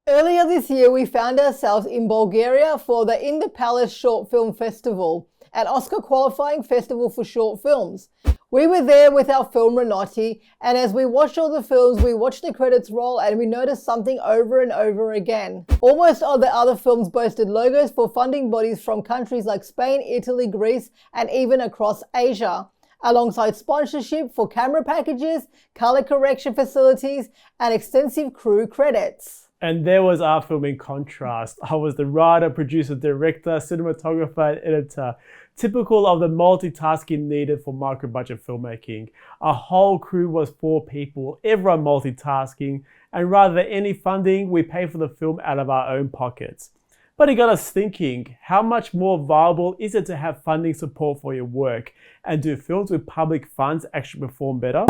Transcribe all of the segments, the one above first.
Earlier this year, we found ourselves in Bulgaria for the In the Palace Short Film Festival, an Oscar qualifying festival for short films. We were there with our film Renotti, and as we watched all the films, we watched the credits roll and we noticed something over and over again. Almost all the other films boasted logos for funding bodies from countries like Spain, Italy, Greece, and even across Asia, alongside sponsorship for camera packages, color correction facilities, and extensive crew credits. And there was our film in contrast. I was the writer, producer, director, cinematographer, and editor, typical of the multitasking needed for micro-budget filmmaking. Our whole crew was 4 people, everyone multitasking, and rather than any funding, we paid for the film out of our own pockets. But it got us thinking, how much more viable is it to have funding support for your work? And do films with public funds actually perform better?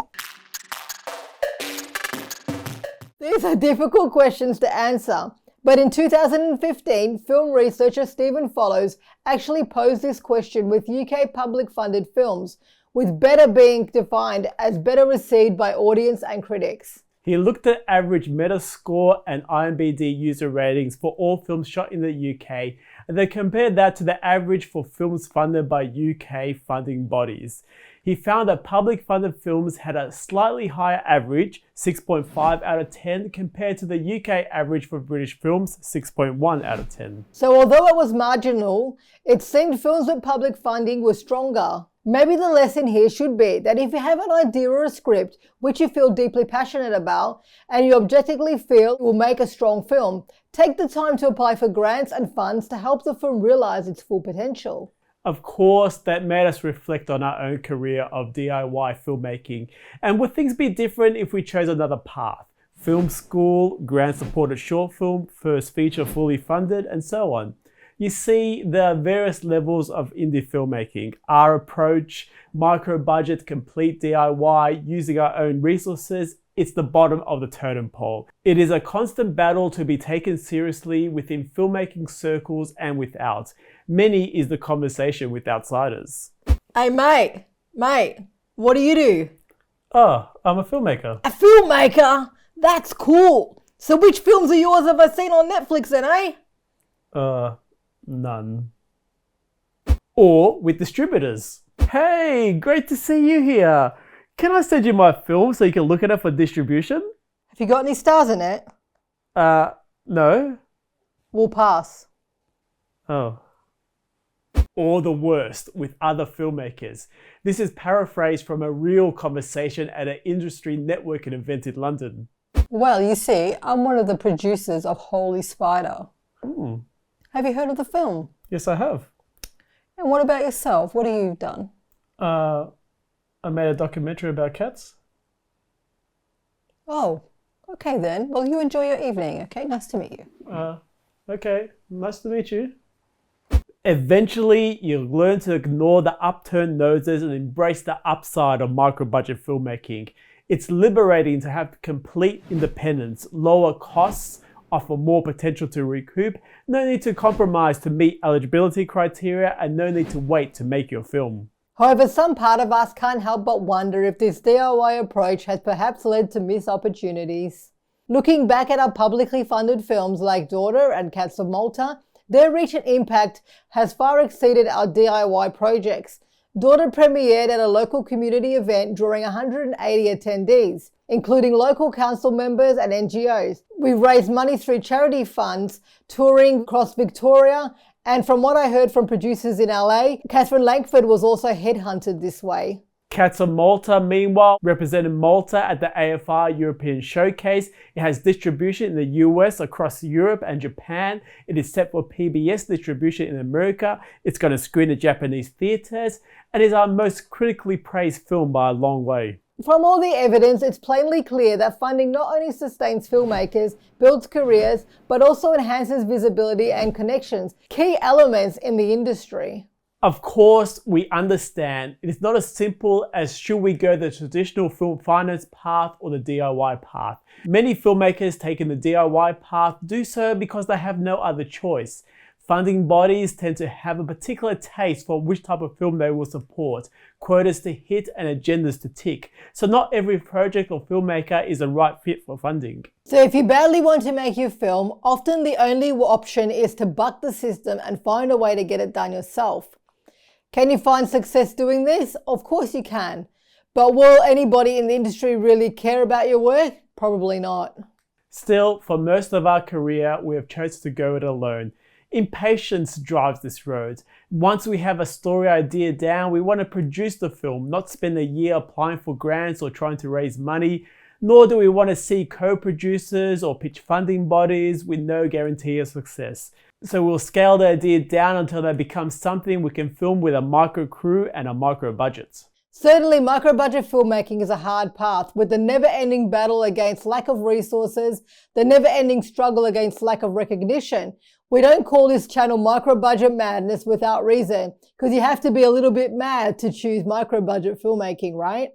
These are difficult questions to answer, but in 2015, film researcher Stephen Follows actually posed this question with UK public-funded films, with better being defined as better received by audience and critics. He looked at average Metascore and IMDb user ratings for all films shot in the UK, and then compared that to the average for films funded by UK funding bodies. He found that public funded films had a slightly higher average, 6.5 out of 10, compared to the UK average for British films, 6.1 out of 10. So although it was marginal, it seemed films with public funding were stronger. Maybe the lesson here should be that if you have an idea or a script which you feel deeply passionate about and you objectively feel will make a strong film, take the time to apply for grants and funds to help the film realize its full potential. Of course, that made us reflect on our own career of DIY filmmaking. And would things be different if we chose another path? Film school, grant-supported short film, first feature fully funded, and so on. You see, there are various levels of indie filmmaking. Our approach, micro-budget, complete DIY, using our own resources, it's the bottom of the totem pole. It is a constant battle to be taken seriously within filmmaking circles and without. Many is the conversation with outsiders. Hey mate, what do you do? Oh, I'm a filmmaker. A filmmaker? That's cool. So which films of yours have I seen on Netflix then, eh? None. Or with distributors. Hey, great to see you here. Can I send you my film so you can look at it for distribution? Have you got any stars in it? No. We'll pass. Oh. Or the worst, with other filmmakers. This is paraphrased from a real conversation at an industry networking event in London. Well, you see, I'm one of the producers of Holy Spider. Have you heard of the film? Yes, I have. And what about yourself? What have you done? I made a documentary about cats. Oh, okay then. Well, you enjoy your evening, okay? Nice to meet you. Okay, nice to meet you. Eventually, you'll learn to ignore the upturned noses and embrace the upside of micro-budget filmmaking. It's liberating to have complete independence, lower costs, offer more potential to recoup, no need to compromise to meet eligibility criteria, and no need to wait to make your film. However, some part of us can't help but wonder if this DIY approach has perhaps led to missed opportunities. Looking back at our publicly funded films like Daughter and Cats of Malta, their reach and impact has far exceeded our DIY projects. Daughter premiered at a local community event drawing 180 attendees, including local council members and NGOs. We raised money through charity funds, touring across Victoria, and from what I heard from producers in LA, Catherine Langford was also headhunted this way. Cats of Malta, meanwhile, represented Malta at the AFI European Showcase. It has distribution in the US, across Europe and Japan. It is set for PBS distribution in America. It's going to screen at Japanese theatres, and is our most critically praised film by a long way. From all the evidence, it's plainly clear that funding not only sustains filmmakers, builds careers, but also enhances visibility and connections, key elements in the industry. Of course, we understand it is not as simple as should we go the traditional film finance path or the DIY path. Many filmmakers taking the DIY path do so because they have no other choice. Funding bodies tend to have a particular taste for which type of film they will support, quotas to hit and agendas to tick. So not every project or filmmaker is a right fit for funding. So if you badly want to make your film, often the only option is to buck the system and find a way to get it done yourself. Can you find success doing this? Of course you can. But will anybody in the industry really care about your work? Probably not. Still, for most of our career, we have chosen to go it alone. Impatience drives this road. Once we have a story idea down, we want to produce the film, not spend a year applying for grants or trying to raise money, nor do we want to see co-producers or pitch funding bodies with no guarantee of success. So we'll scale the idea down until they become something we can film with a micro crew and a micro budget. Certainly, micro-budget filmmaking is a hard path, with the never-ending battle against lack of resources, the never-ending struggle against lack of recognition. We don't call this channel micro-budget madness without reason, because you have to be a little bit mad to choose micro-budget filmmaking, right?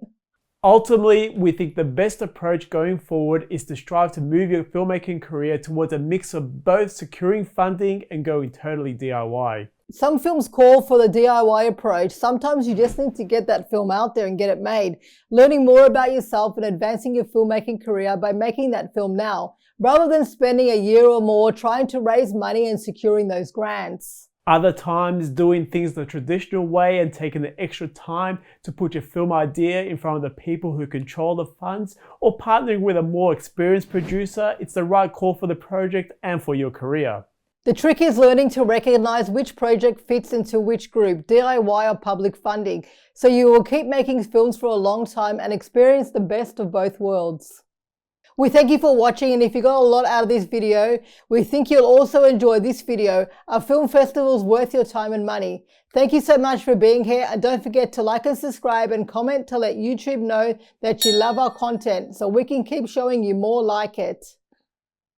Ultimately, we think the best approach going forward is to strive to move your filmmaking career towards a mix of both securing funding and going totally DIY. Some films call for the DIY approach. Sometimes you just need to get that film out there and get it made. Learning more about yourself and advancing your filmmaking career by making that film now, rather than spending a year or more trying to raise money and securing those grants. Other times, doing things the traditional way and taking the extra time to put your film idea in front of the people who control the funds, or partnering with a more experienced producer, it's the right call for the project and for your career. The trick is learning to recognize which project fits into which group, DIY or public funding, so you will keep making films for a long time and experience the best of both worlds. We thank you for watching, and if you got a lot out of this video, we think you'll also enjoy this video. Our film festival is worth your time and money. Thank you so much for being here, and don't forget to like and subscribe and comment to let YouTube know that you love our content so we can keep showing you more like it.